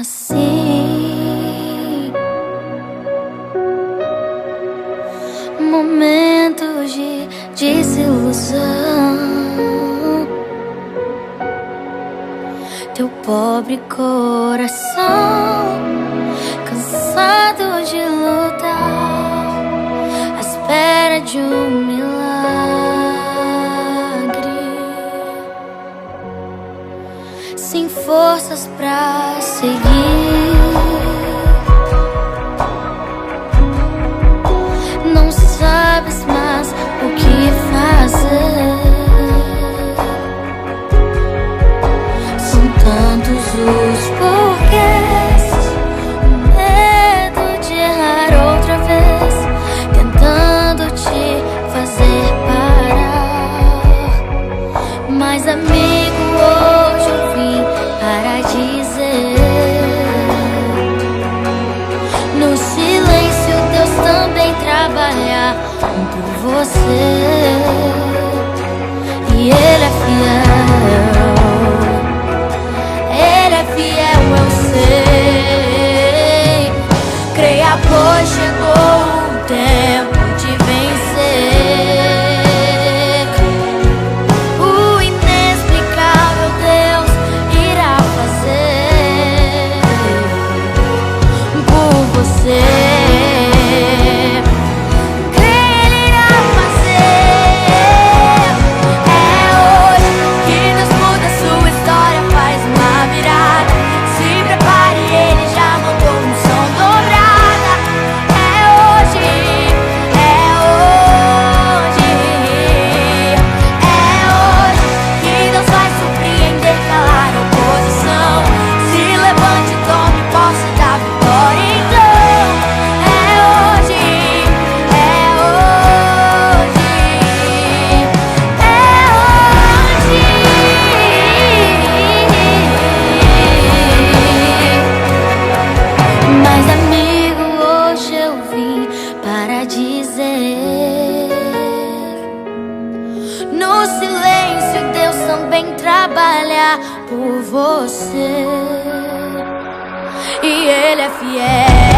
assim. Momentos de desilusão. Teu pobre coração, cansado de lutar, à espera de um milagre, sem forças pra seguir. Não sabes mais o que fazer. São tantos os porquês, o medo de errar outra vez, tentando te fazer parar. Mas amigo, hoje eu vim para dizer: no silêncio Deus também trabalha por você, e Ele é fiel. Ele é fiel, eu sei. Creia, pois chegou o tempo de vencer. O inexplicável Deus irá fazer por você. No silêncio Deus também trabalha por você, e Ele é fiel.